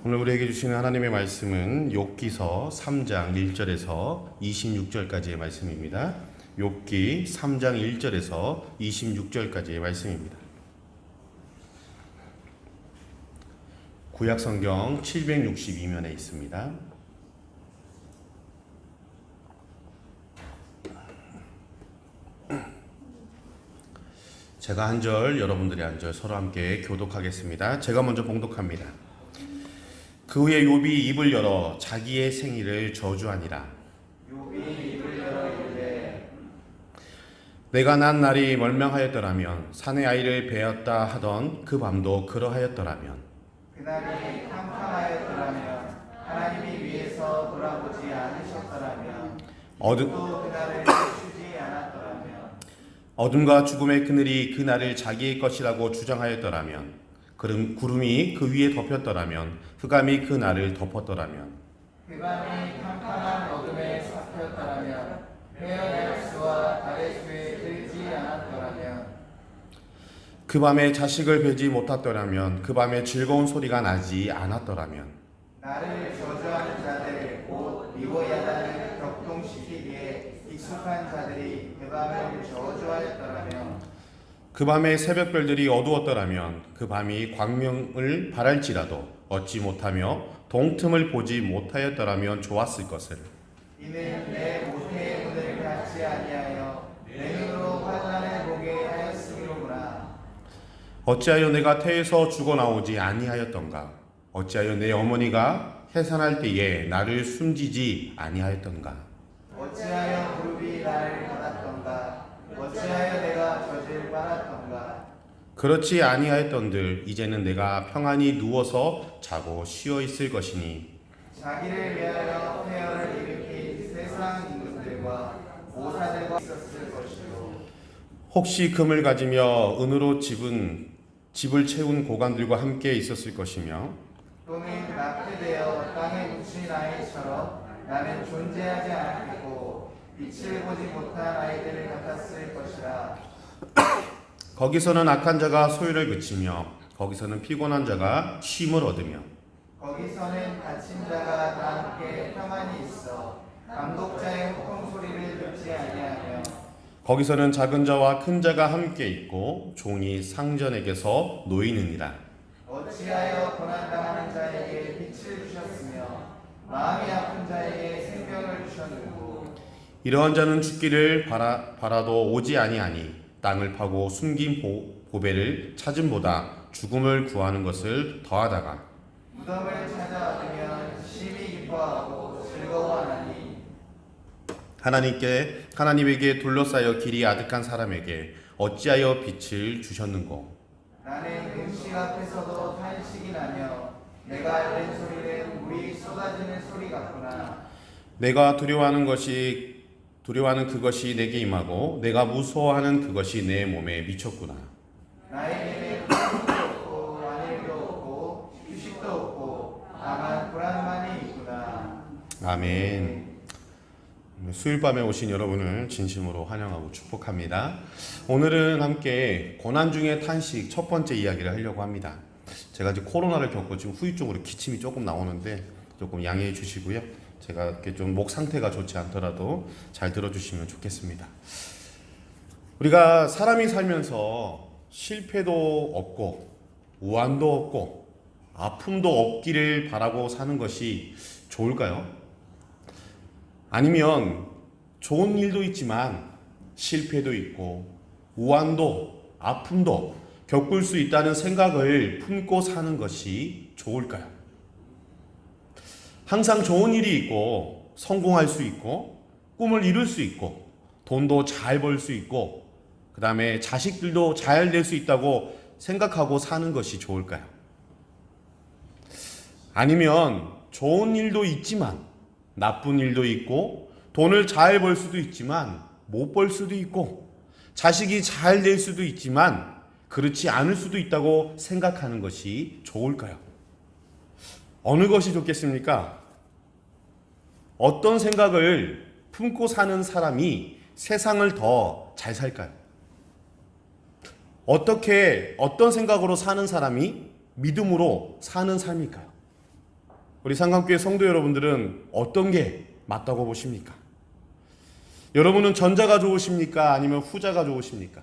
오늘 우리에게 주시는 하나님의 말씀은 욥기서 3장 1절에서 26절까지의 말씀입니다. 욥기 3장 1절에서 26절까지의 말씀입니다. 구약성경 762면에 있습니다. 제가 한 절, 여러분들이 한 절 서로 함께 교독하겠습니다. 제가 먼저 봉독합니다. 그 후에 욥이 입을 열어 자기의 생일을 저주하니라. 내가 난 날이 멀명하였더라면 산의 아이를 베었다 하던 그 밤도 그러하였더라면 그날이 캄캄하였더라면 하나님이 위에서 돌아보지 않으셨더라면 또 그날을 주지 않았더라면 어둠과 죽음의 그늘이 그 날을 자기의 것이라고 주장하였더라면 구름이 그 위에 덮였더라면 흑암이 그 날을 덮었더라면 그 밤이 캄캄한 어둠에 덮였더라면 해연의 수와 달의 수에 들지 않았더라면 그 밤에 자식을 베지 못했더라면 그 밤에 즐거운 소리가 나지 않았더라면 나를 저주하는 자들 곧 미워야단을 격동시키기에 익숙한 자들이 그 밤을 저주하였더라면 그 밤에 새벽별들이 어두웠더라면 그 밤이 광명을 발할지라도 얻지 못하며 동틈을 보지 못하였더라면 좋았을 것을. 이는 내 모태의 문을 닫지 아니하여 내 눈으로 환난을 보게 하였음이로구나. 어찌하여 내가 태에서 죽어나오지 아니하였던가? 어찌하여 내 어머니가 해산할 때에 나를 숨지지 아니하였던가? 어찌하여 무릎이 나를 받았던가? 어찌하여 내가 젖을 빨았던가? 그렇지 아니하였던들 이제는 내가 평안히 누워서 자고 쉬어 있을 것이니 자기를 위하여 폐허를 일으킨 세상 임금들과 모사들과 있었을 것이요 혹시 금을 가지며 은으로 집을 채운 고관들과 함께 있었을 것이며 또는 낙태되어 땅에 묻힌 아이처럼 나는 존재하지 않았겠고 빛을 보지 못한 아이들을 같았을 것이라. 거기서는 악한 자가 소유를 그치며 거기서는 피곤한 자가 쉼을 얻으며 거기서는 갇힌 자가 다 함께 평안히 있어 감독자의 호통 소리를 듣지 아니하며 거기서는 작은 자와 큰 자가 함께 있고 종이 상전에게서 놓이느니라. 어찌하여 고난당하는 자에게 빛을 주셨으며 마음이 아픈 자에게 생명을 주셨는고 이러한 자는 죽기를 바라도 오지 아니하니 땅을 파고 숨긴 보배를 찾음보다 죽음을 구하는 것을 더하다가 무덤을 찾아 얻으면 심히 기뻐하고 즐거워하나니 하나님에게 둘러싸여 길이 아득한 사람에게 어찌하여 빛을 주셨는고? 나는 음식 앞에서도 탄식이 나며 내가 들은 소리는 물이 쏟아지는 소리 같구나. 내가 두려워하는 그것이 내게 임하고 내가 무서워하는 그것이 내 몸에 미쳤구나. 나에게는 꿈도 없고 안일도 없고 휴식도 없고 다만 불안만이 있구나. 아멘. 수요일 밤에 오신 여러분을 진심으로 환영하고 축복합니다. 오늘은 함께 고난 중의 탄식 첫 번째 이야기를 하려고 합니다. 제가 이제 코로나를 겪고 지금 후유증으로 기침이 조금 나오는데 조금 양해해 주시고요. 제가 이렇게 좀 목 상태가 좋지 않더라도 잘 들어주시면 좋겠습니다. 우리가 사람이 살면서 실패도 없고 우환도 없고 아픔도 없기를 바라고 사는 것이 좋을까요? 아니면 좋은 일도 있지만 실패도 있고 우환도 아픔도 겪을 수 있다는 생각을 품고 사는 것이 좋을까요? 항상 좋은 일이 있고 성공할 수 있고 꿈을 이룰 수 있고 돈도 잘 벌 수 있고 그 다음에 자식들도 잘 될 수 있다고 생각하고 사는 것이 좋을까요? 아니면 좋은 일도 있지만 나쁜 일도 있고 돈을 잘 벌 수도 있지만 못 벌 수도 있고 자식이 잘 될 수도 있지만 그렇지 않을 수도 있다고 생각하는 것이 좋을까요? 어느 것이 좋겠습니까? 어떤 생각을 품고 사는 사람이 세상을 더 잘 살까요? 어떤 생각으로 사는 사람이 믿음으로 사는 삶일까요? 우리 상강교회 성도 여러분들은 어떤 게 맞다고 보십니까? 여러분은 전자가 좋으십니까? 아니면 후자가 좋으십니까?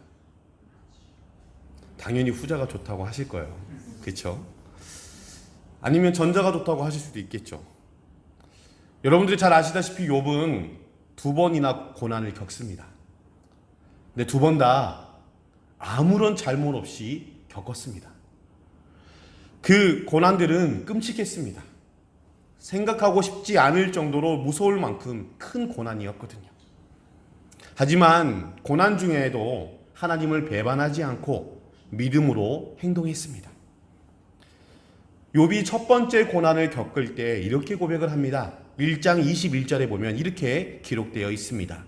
당연히 후자가 좋다고 하실 거예요. 그렇죠? 아니면 전자가 좋다고 하실 수도 있겠죠. 여러분들이 잘 아시다시피 욥은 2번이나 고난을 겪습니다. 근데 2번 다 아무런 잘못 없이 겪었습니다. 그 고난들은 끔찍했습니다. 생각하고 싶지 않을 정도로 무서울 만큼 큰 고난이었거든요. 하지만 고난 중에도 하나님을 배반하지 않고 믿음으로 행동했습니다. 욥이 첫 번째 고난을 겪을 때 이렇게 고백을 합니다. 1장 21절에 보면 이렇게 기록되어 있습니다.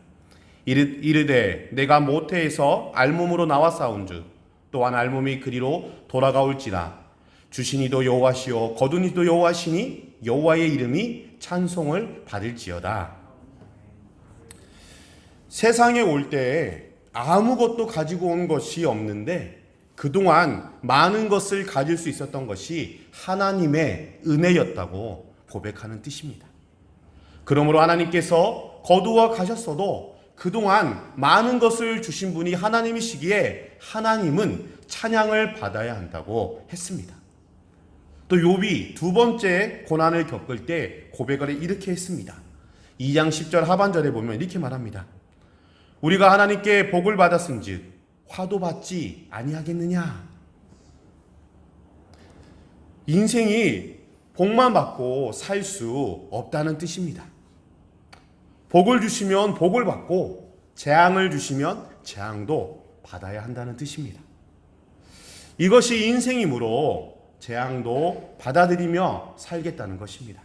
이르되 내가 모태에서 알몸으로 나와 싸운즉 또한 알몸이 그리로 돌아가올지라 주신 이도 여호와시요 거둔 이도 여호와시니 여호와의 이름이 찬송을 받을지어다. 세상에 올 때 아무것도 가지고 온 것이 없는데 그동안 많은 것을 가질 수 있었던 것이 하나님의 은혜였다고 고백하는 뜻입니다. 그러므로 하나님께서 거두어 가셨어도 그동안 많은 것을 주신 분이 하나님이시기에 하나님은 찬양을 받아야 한다고 했습니다. 또 욥이 2번째 고난을 겪을 때 고백을 이렇게 했습니다. 2장 10절 하반절에 보면 이렇게 말합니다. 우리가 하나님께 복을 받았은즉 화도 받지 아니하겠느냐. 인생이 복만 받고 살 수 없다는 뜻입니다. 복을 주시면 복을 받고 재앙을 주시면 재앙도 받아야 한다는 뜻입니다. 이것이 인생이므로 재앙도 받아들이며 살겠다는 것입니다.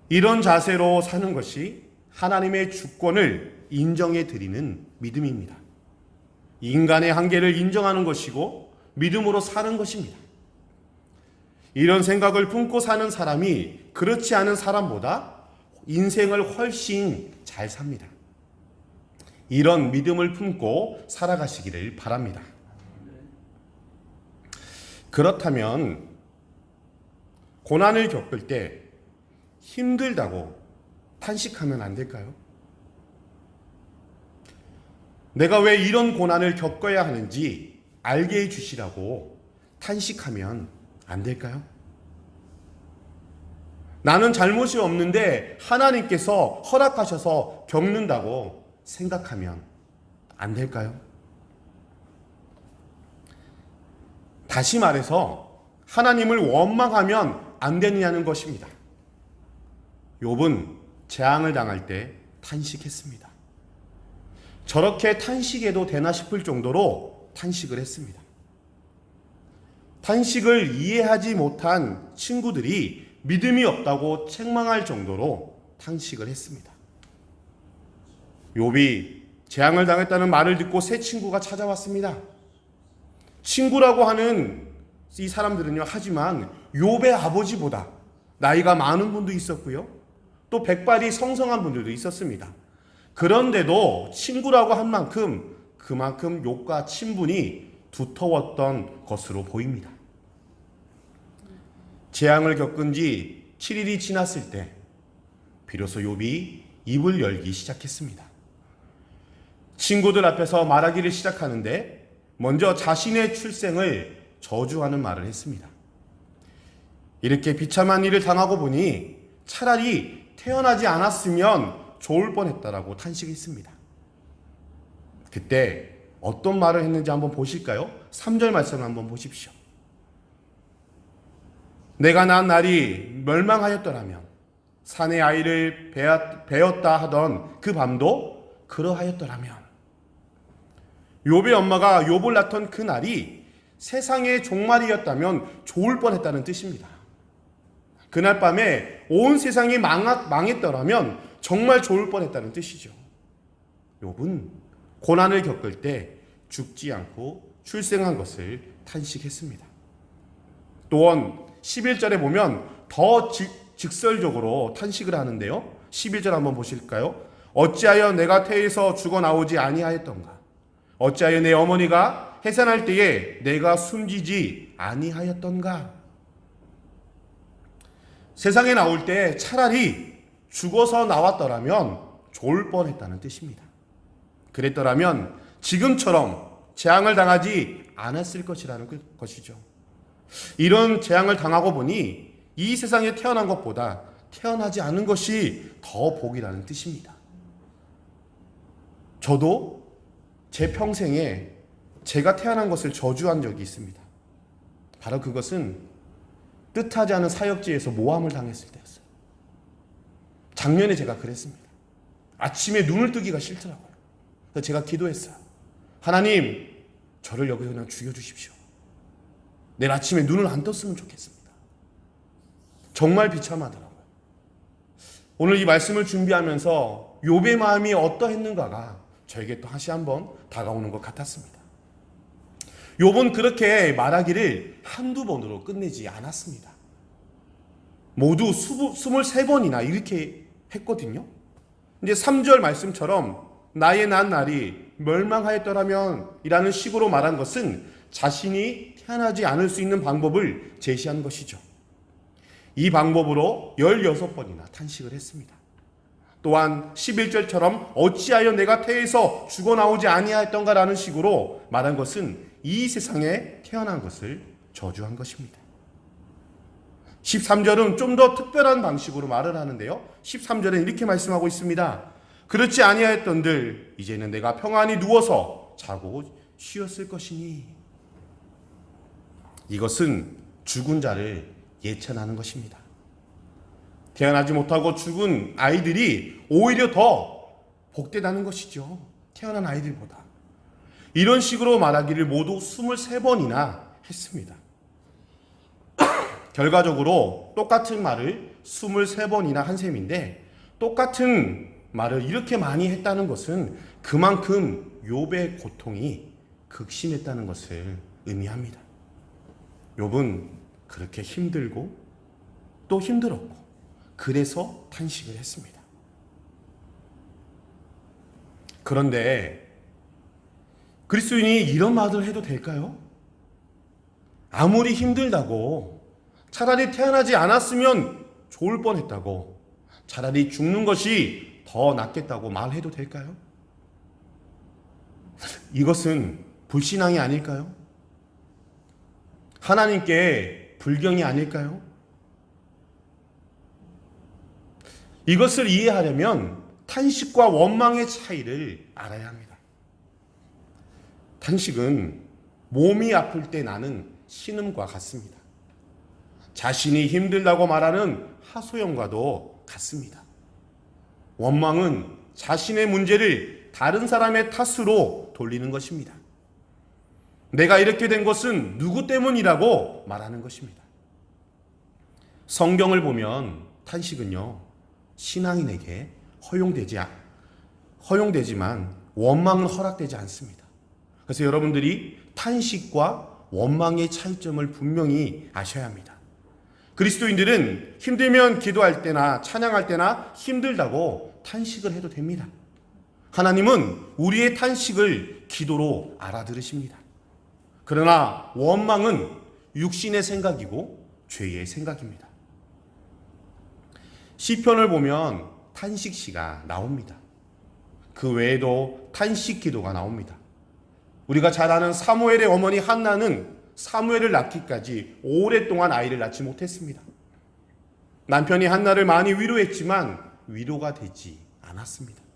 이런 자세로 사는 것이 하나님의 주권을 인정해 드리는 믿음입니다. 인간의 한계를 인정하는 것이고 믿음으로 사는 것입니다. 이런 생각을 품고 사는 사람이 그렇지 않은 사람보다 인생을 훨씬 잘 삽니다. 이런 믿음을 품고 살아가시기를 바랍니다. 그렇다면 고난을 겪을 때 힘들다고 탄식하면 안 될까요? 내가 왜 이런 고난을 겪어야 하는지 알게 해주시라고 탄식하면 안 될까요? 나는 잘못이 없는데 하나님께서 허락하셔서 겪는다고 생각하면 안 될까요? 다시 말해서 하나님을 원망하면 안 되느냐는 것입니다. 욥은 재앙을 당할 때 탄식했습니다. 저렇게 탄식해도 되나 싶을 정도로 탄식을 했습니다. 탄식을 이해하지 못한 친구들이 믿음이 없다고 책망할 정도로 탄식을 했습니다. 욥이 재앙을 당했다는 말을 듣고 새 친구가 찾아왔습니다. 친구라고 하는 이 사람들은요, 하지만 욥의 아버지보다 나이가 많은 분도 있었고요, 또 백발이 성성한 분들도 있었습니다. 그런데도 친구라고 한 만큼 그만큼 욥과 친분이 두터웠던 것으로 보입니다. 재앙을 겪은 지 7일이 지났을 때 비로소 욥이 입을 열기 시작했습니다. 친구들 앞에서 말하기를 시작하는데 먼저 자신의 출생을 저주하는 말을 했습니다. 이렇게 비참한 일을 당하고 보니 차라리 태어나지 않았으면 좋을 뻔했다라고 탄식했습니다. 그때 어떤 말을 했는지 한번 보실까요? 3절 말씀을 한번 보십시오. 내가 난 날이 멸망하였더라면 산의 아이를 베었다 하던 그 밤도 그러하였더라면. 욥의 엄마가 욥을 낳던 그 날이 세상의 종말이었다면 좋을 뻔했다는 뜻입니다. 그날 밤에 온 세상이 망했더라면 정말 좋을 뻔했다는 뜻이죠. 욥은 고난을 겪을 때 죽지 않고 출생한 것을 탄식했습니다. 또한 11절에 보면 더 직설적으로 탄식을 하는데요. 11절 한번 보실까요? 어찌하여 내가 태에서 죽어나오지 아니하였던가? 어찌하여 내 어머니가 해산할 때에 내가 숨지지 아니하였던가? 세상에 나올 때 차라리 죽어서 나왔더라면 좋을 뻔했다는 뜻입니다. 그랬더라면 지금처럼 재앙을 당하지 않았을 것이라는 것이죠. 이런 재앙을 당하고 보니 이 세상에 태어난 것보다 태어나지 않은 것이 더 복이라는 뜻입니다. 저도 제 평생에 제가 태어난 것을 저주한 적이 있습니다. 바로 그것은 뜻하지 않은 사역지에서 모함을 당했을 때였어요. 작년에 제가 그랬습니다. 아침에 눈을 뜨기가 싫더라고요. 그래서 제가 기도했어요. 하나님, 저를 여기서 그냥 죽여주십시오. 내일 아침에 눈을 안 떴으면 좋겠습니다. 정말 비참하더라고요. 오늘 이 말씀을 준비하면서 욥의 마음이 어떠했는가가 저에게 또 다시 한번 다가오는 것 같았습니다. 욥은 그렇게 말하기를 한두 번으로 끝내지 않았습니다. 모두 23번이나 이렇게 했거든요. 이제 3절 말씀처럼 나의 난 날이 멸망하였더라면 이라는 식으로 말한 것은 자신이 태어나지 않을 수 있는 방법을 제시한 것이죠. 이 방법으로 16번이나 탄식을 했습니다. 또한 11절처럼 어찌하여 내가 태에서 죽어나오지 아니하였던가라는 식으로 말한 것은 이 세상에 태어난 것을 저주한 것입니다. 13절은 좀 더 특별한 방식으로 말을 하는데요. 13절은 이렇게 말씀하고 있습니다. 그렇지 아니하였던들 이제는 내가 평안히 누워서 자고 쉬었을 것이니. 이것은 죽은 자를 예찬하는 것입니다. 태어나지 못하고 죽은 아이들이 오히려 더 복되다는 것이죠. 태어난 아이들보다. 이런 식으로 말하기를 모두 23번이나 했습니다. 결과적으로 똑같은 말을 23번이나 한 셈인데 똑같은 말을 이렇게 많이 했다는 것은 그만큼 욥의 고통이 극심했다는 것을 의미합니다. 욥은 그렇게 힘들고 또 힘들었고 그래서 탄식을 했습니다. 그런데 그리스도인이 이런 말을 해도 될까요? 아무리 힘들다고 차라리 태어나지 않았으면 좋을 뻔했다고 차라리 죽는 것이 더 낫겠다고 말해도 될까요? 이것은 불신앙이 아닐까요? 하나님께 불경이 아닐까요? 이것을 이해하려면 탄식과 원망의 차이를 알아야 합니다. 탄식은 몸이 아플 때 나는 신음과 같습니다. 자신이 힘들다고 말하는 하소연과도 같습니다. 원망은 자신의 문제를 다른 사람의 탓으로 돌리는 것입니다. 내가 이렇게 된 것은 누구 때문이라고 말하는 것입니다. 성경을 보면 탄식은요, 신앙인에게 허용되지만 원망은 허락되지 않습니다. 그래서 여러분들이 탄식과 원망의 차이점을 분명히 아셔야 합니다. 그리스도인들은 힘들면 기도할 때나 찬양할 때나 힘들다고 탄식을 해도 됩니다. 하나님은 우리의 탄식을 기도로 알아들으십니다. 그러나 원망은 육신의 생각이고 죄의 생각입니다. 시편을 보면 탄식시가 나옵니다. 그 외에도 탄식 기도가 나옵니다. 우리가 잘 아는 사무엘의 어머니 한나는 사무엘을 낳기까지 오랫동안 아이를 낳지 못했습니다. 남편이 한나를 많이 위로했지만 위로가 되지 않았습니다.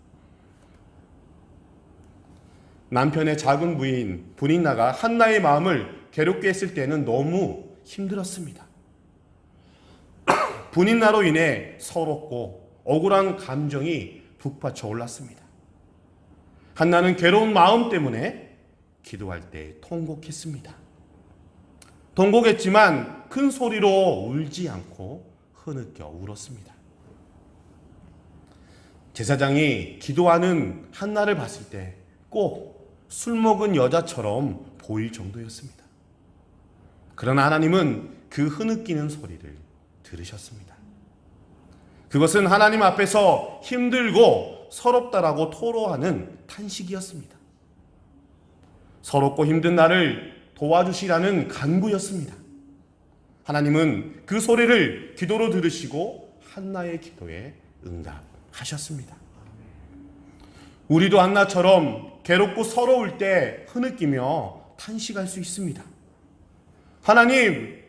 남편의 작은 부인 브닌나가 한나의 마음을 괴롭게 했을 때는 너무 힘들었습니다. 브닌나로 인해 서럽고 억울한 감정이 북받쳐 올랐습니다. 한나는 괴로운 마음 때문에 기도할 때 통곡했습니다. 통곡했지만 큰 소리로 울지 않고 흐느껴 울었습니다. 제사장이 기도하는 한나를 봤을 때 꼭 술 먹은 여자처럼 보일 정도였습니다. 그러나 하나님은 그 흐느끼는 소리를 들으셨습니다. 그것은 하나님 앞에서 힘들고 서럽다라고 토로하는 탄식이었습니다. 서럽고 힘든 나를 도와주시라는 간구였습니다. 하나님은 그 소리를 기도로 들으시고 한나의 기도에 응답하셨습니다. 우리도 한나처럼 괴롭고 서러울 때 흐느끼며 탄식할 수 있습니다. 하나님,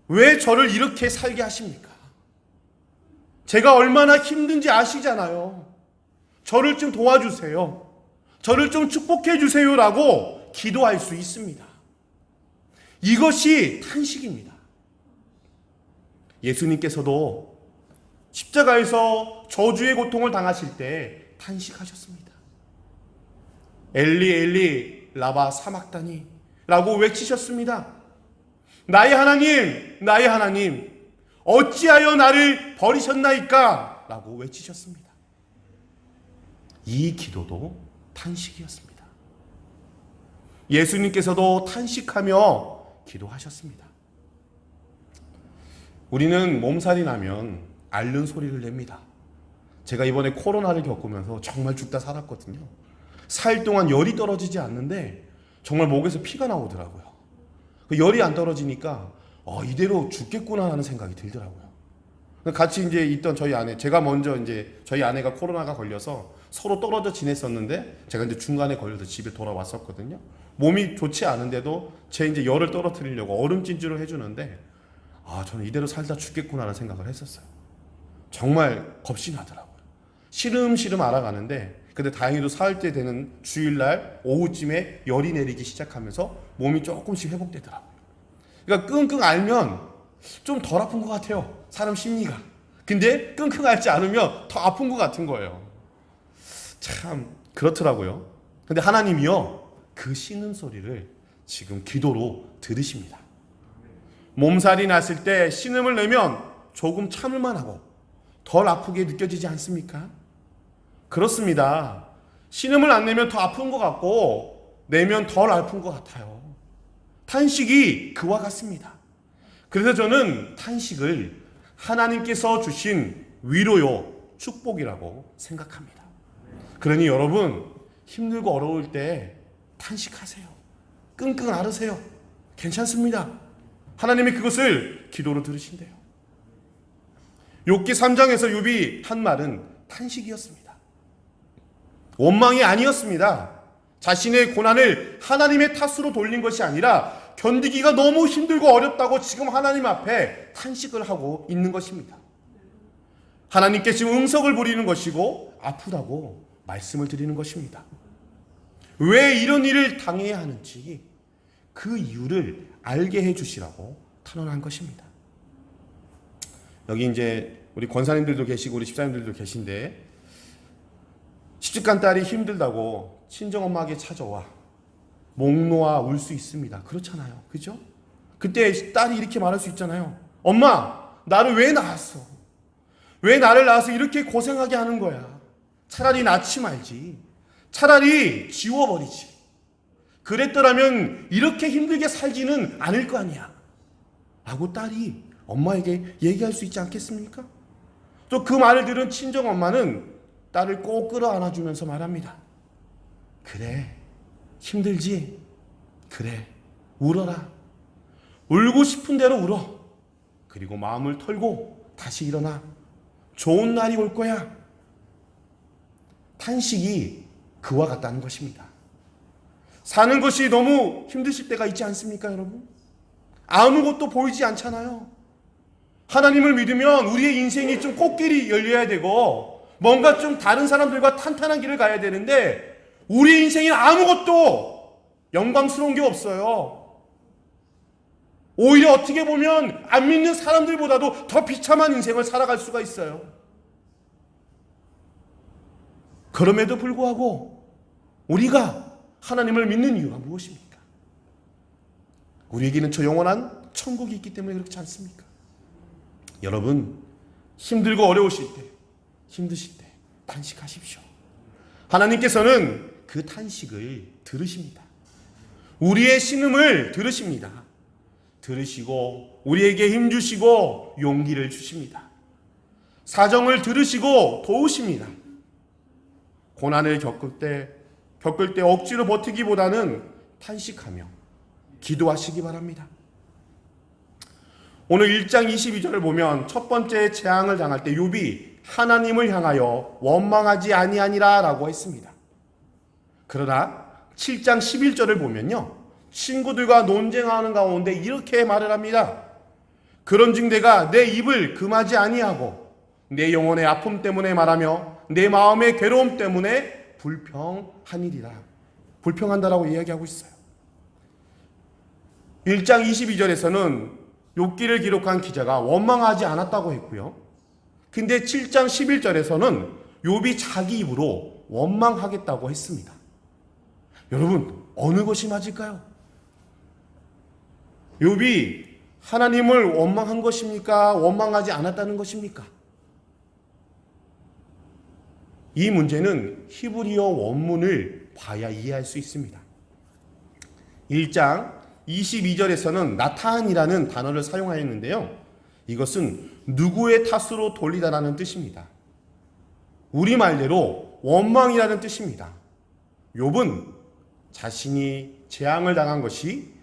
왜 저를 이렇게 살게 하십니까? 제가 얼마나 힘든지 아시잖아요. 저를 좀 도와주세요. 저를 좀 축복해 주세요라고 기도할 수 있습니다. 이것이 탄식입니다. 예수님께서도 십자가에서 저주의 고통을 당하실 때 탄식하셨습니다. 엘리 엘리 라바 사막다니 라고 외치셨습니다. 나의 하나님 어찌하여 나를 버리셨나이까 라고 외치셨습니다. 이 기도도 탄식이었습니다. 예수님께서도 탄식하며 기도하셨습니다. 우리는 몸살이 나면 앓는 소리를 냅니다. 제가 이번에 코로나를 겪으면서 정말 죽다 살았거든요. 4일 동안 열이 떨어지지 않는데 정말 목에서 피가 나오더라고요. 그 열이 안 떨어지니까 이대로 죽겠구나 하는 생각이 들더라고요. 같이 이제 있던 저희 아내, 제가 먼저 이제 저희 아내가 코로나가 걸려서 서로 떨어져 지냈었는데 제가 이제 중간에 걸려서 집에 돌아왔었거든요. 몸이 좋지 않은데도 제 이제 열을 떨어뜨리려고 얼음 찜질을 해주는데 저는 이대로 살다 죽겠구나 하는 생각을 했었어요. 정말 겁이 나더라고요. 시름시름 알아가는데 근데 다행히도 사흘째 되는 주일날 오후쯤에 열이 내리기 시작하면서 몸이 조금씩 회복되더라고요. 그러니까 끙끙 앓면 좀 덜 아픈 것 같아요. 사람 심리가. 근데 끙끙 앓지 않으면 더 아픈 것 같은 거예요. 참 그렇더라고요. 근데 하나님이요, 그 씻는 소리를 지금 기도로 들으십니다. 몸살이 났을 때 신음을 내면 조금 참을만 하고 덜 아프게 느껴지지 않습니까? 그렇습니다. 신음을 안 내면 더 아픈 것 같고 내면 덜 아픈 것 같아요. 탄식이 그와 같습니다. 그래서 저는 탄식을 하나님께서 주신 위로요, 축복이라고 생각합니다. 그러니 여러분, 힘들고 어려울 때 탄식하세요. 끙끙 앓으세요. 괜찮습니다. 하나님이 그것을 기도로 들으신대요. 욥기 3장에서 욥이 한 말은 탄식이었습니다. 원망이 아니었습니다. 자신의 고난을 하나님의 탓으로 돌린 것이 아니라 견디기가 너무 힘들고 어렵다고 지금 하나님 앞에 탄식을 하고 있는 것입니다. 하나님께 지금 응석을 부리는 것이고 아프다고 말씀을 드리는 것입니다. 왜 이런 일을 당해야 하는지 그 이유를 알게 해주시라고 탄원한 것입니다. 여기 이제 우리 권사님들도 계시고 우리 집사님들도 계신데 시집간 딸이 힘들다고 친정엄마에게 찾아와 목 놓아 울 수 있습니다. 그렇잖아요. 그죠? 그때 딸이 이렇게 말할 수 있잖아요. 엄마, 나를 왜 낳았어? 왜 나를 낳아서 이렇게 고생하게 하는 거야? 차라리 낳지 말지. 차라리 지워버리지. 그랬더라면 이렇게 힘들게 살지는 않을 거 아니야. 라고 딸이 엄마에게 얘기할 수 있지 않겠습니까? 또 그 말을 들은 친정엄마는 딸을 꼭 끌어안아주면서 말합니다. 그래, 힘들지? 그래, 울어라. 울고 싶은 대로 울어. 그리고 마음을 털고 다시 일어나. 좋은 날이 올 거야. 탄식이 그와 같다는 것입니다. 사는 것이 너무 힘드실 때가 있지 않습니까, 여러분? 아무것도 보이지 않잖아요. 하나님을 믿으면 우리의 인생이 좀 꽃길이 열려야 되고 뭔가 좀 다른 사람들과 탄탄한 길을 가야 되는데 우리 인생에 아무것도 영광스러운 게 없어요. 오히려 어떻게 보면 안 믿는 사람들보다도 더 비참한 인생을 살아갈 수가 있어요. 그럼에도 불구하고 우리가 하나님을 믿는 이유가 무엇입니까? 우리에게는 저 영원한 천국이 있기 때문에 그렇지 않습니까? 여러분, 힘들고 어려우실 때, 힘드실 때 탄식하십시오. 하나님께서는 그 탄식을 들으십니다. 우리의 신음을 들으십니다. 들으시고 우리에게 힘주시고 용기를 주십니다. 사정을 들으시고 도우십니다. 고난을 겪을 때 억지로 버티기보다는 탄식하며 기도하시기 바랍니다. 오늘 1장 22절을 보면 첫 번째 재앙을 당할 때 욥이 하나님을 향하여 원망하지 아니하니라 라고 했습니다. 그러나 7장 11절을 보면요, 친구들과 논쟁하는 가운데 이렇게 말을 합니다. 그런즉 내가 내 입을 금하지 아니하고 내 영혼의 아픔 때문에 말하며 내 마음의 괴로움 때문에 불평하니리라. 불평한다라고 이야기하고 있어요. 1장 22절에서는 욥기를 기록한 기자가 원망하지 않았다고 했고요. 근데 7장 11절에서는 욥이 자기 입으로 원망하겠다고 했습니다. 여러분, 어느 것이 맞을까요? 욥이 하나님을 원망한 것입니까? 원망하지 않았다는 것입니까? 이 문제는 히브리어 원문을 봐야 이해할 수 있습니다. 1장 22절에서는 나탄이라는 단어를 사용하였는데요. 이것은 누구의 탓으로 돌리다라는 뜻입니다. 우리말대로 원망이라는 뜻입니다. 욥은 자신이 재앙을 당한 것이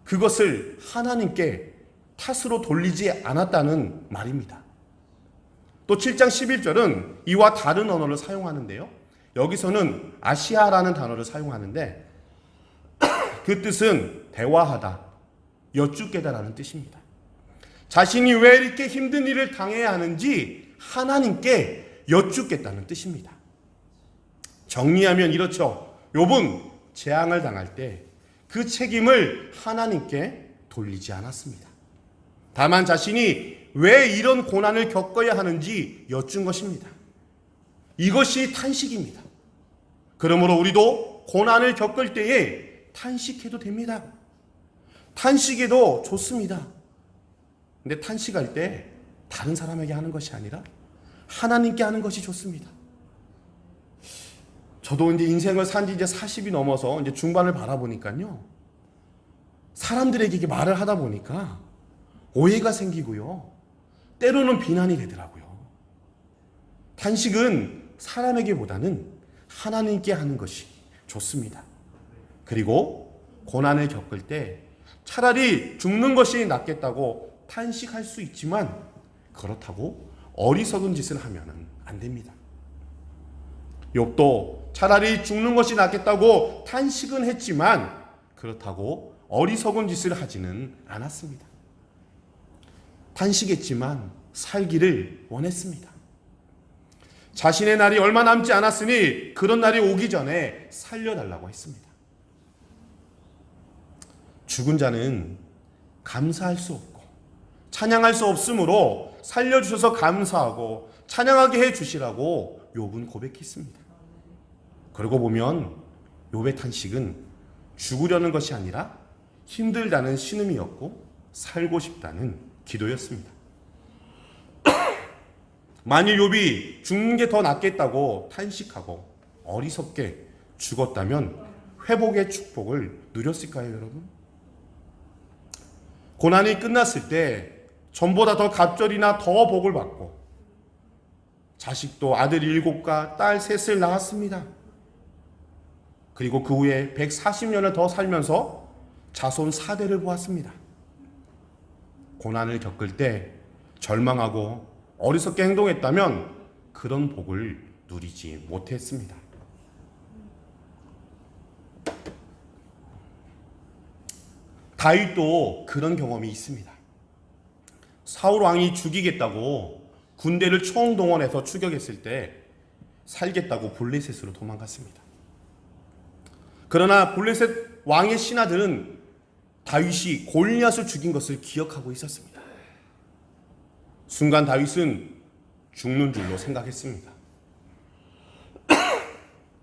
그것을 하나님께 탓으로 돌리지 않았다는 말입니다. 또 7장 11절은 이와 다른 언어를 사용하는데요. 여기서는 아시아라는 단어를 사용하는데 그 뜻은 대화하다, 여쭙게다라는 뜻입니다. 자신이 왜 이렇게 힘든 일을 당해야 하는지 하나님께 여쭙겠다는 뜻입니다. 정리하면 이렇죠. 욥은 재앙을 당할 때 그 책임을 하나님께 돌리지 않았습니다. 다만 자신이 왜 이런 고난을 겪어야 하는지 여쭌 것입니다. 이것이 탄식입니다. 그러므로 우리도 고난을 겪을 때에 탄식해도 됩니다. 탄식해도 좋습니다. 근데 탄식할 때 다른 사람에게 하는 것이 아니라 하나님께 하는 것이 좋습니다. 저도 이제 인생을 산 지 이제 40이 넘어서 이제 중반을 바라보니까요. 사람들에게 이렇게 말을 하다 보니까 오해가 생기고요. 때로는 비난이 되더라고요. 탄식은 사람에게보다는 하나님께 하는 것이 좋습니다. 그리고 고난을 겪을 때 차라리 죽는 것이 낫겠다고 탄식할 수 있지만 그렇다고 어리석은 짓을 하면 안 됩니다. 욥도 차라리 죽는 것이 낫겠다고 탄식은 했지만 그렇다고 어리석은 짓을 하지는 않았습니다. 탄식했지만 살기를 원했습니다. 자신의 날이 얼마 남지 않았으니 그런 날이 오기 전에 살려달라고 했습니다. 죽은 자는 감사할 수 없고 찬양할 수 없으므로 살려주셔서 감사하고 찬양하게 해주시라고 욥은 고백했습니다. 그러고 보면 욥의 탄식은 죽으려는 것이 아니라 힘들다는 신음이었고 살고 싶다는 기도였습니다. 만일 욥이 죽는 게 더 낫겠다고 탄식하고 어리석게 죽었다면 회복의 축복을 누렸을까요, 여러분? 고난이 끝났을 때 전보다 더 갑절이나 더 복을 받고 자식도 아들 7과 딸 3을 낳았습니다. 그리고 그 후에 140년을 더 살면서 자손 4대를 보았습니다. 고난을 겪을 때 절망하고 어리석게 행동했다면 그런 복을 누리지 못했습니다. 다윗도 그런 경험이 있습니다. 사울 왕이 죽이겠다고 군대를 총동원해서 추격했을 때 살겠다고 블레셋으로 도망갔습니다. 그러나 블레셋 왕의 신하들은 다윗이 골리앗을 죽인 것을 기억하고 있었습니다. 순간 다윗은 죽는 줄로 생각했습니다.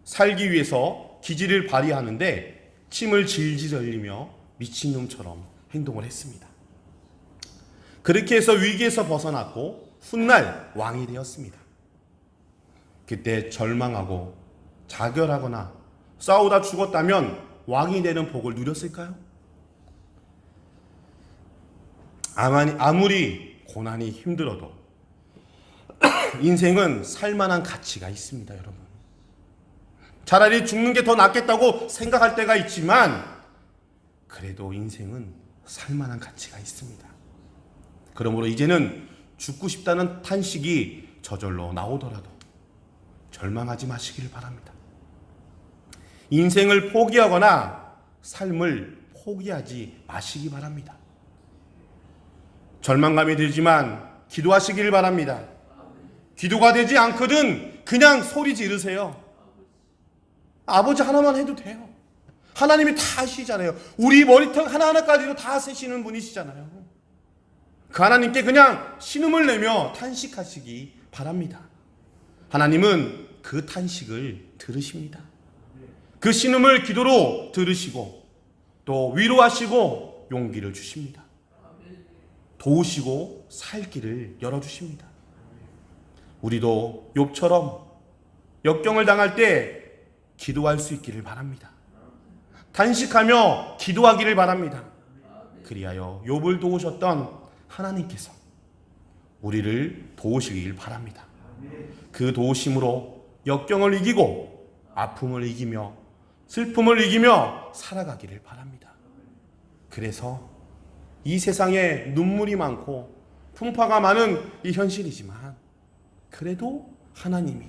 살기 위해서 기지를 발휘하는데 침을 질질 흘리며 미친놈처럼 행동을 했습니다. 그렇게 해서 위기에서 벗어났고 훗날 왕이 되었습니다. 그때 절망하고 자결하거나 싸우다 죽었다면 왕이 되는 복을 누렸을까요? 아무리 고난이 힘들어도 인생은 살만한 가치가 있습니다, 여러분. 차라리 죽는 게 더 낫겠다고 생각할 때가 있지만 그래도 인생은 살만한 가치가 있습니다. 그러므로 이제는 죽고 싶다는 탄식이 저절로 나오더라도 절망하지 마시길 바랍니다. 인생을 포기하거나 삶을 포기하지 마시기 바랍니다. 절망감이 들지만 기도하시길 바랍니다. 기도가 되지 않거든 그냥 소리 지르세요. 아버지 하나만 해도 돼요. 하나님이 다 하시잖아요. 우리 머리털 하나하나까지도 다 세시는 분이시잖아요. 그 하나님께 그냥 신음을 내며 탄식하시기 바랍니다. 하나님은 그 탄식을 들으십니다. 그 신음을 기도로 들으시고 또 위로하시고 용기를 주십니다. 도우시고 살 길을 열어주십니다. 우리도 욥처럼 역경을 당할 때 기도할 수 있기를 바랍니다. 탄식하며 기도하기를 바랍니다. 그리하여 욥을 도우셨던 하나님께서 우리를 도우시길 바랍니다. 그 도우심으로 역경을 이기고 아픔을 이기며 슬픔을 이기며 살아가기를 바랍니다. 그래서 이 세상에 눈물이 많고 풍파가 많은 이 현실이지만 그래도 하나님이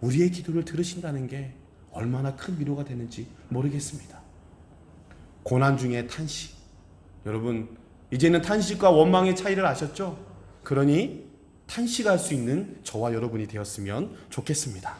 우리의 기도를 들으신다는 게 얼마나 큰 위로가 되는지 모르겠습니다. 고난 중에 탄식. 여러분 이제는 탄식과 원망의 차이를 아셨죠? 그러니 탄식할 수 있는 저와 여러분이 되었으면 좋겠습니다.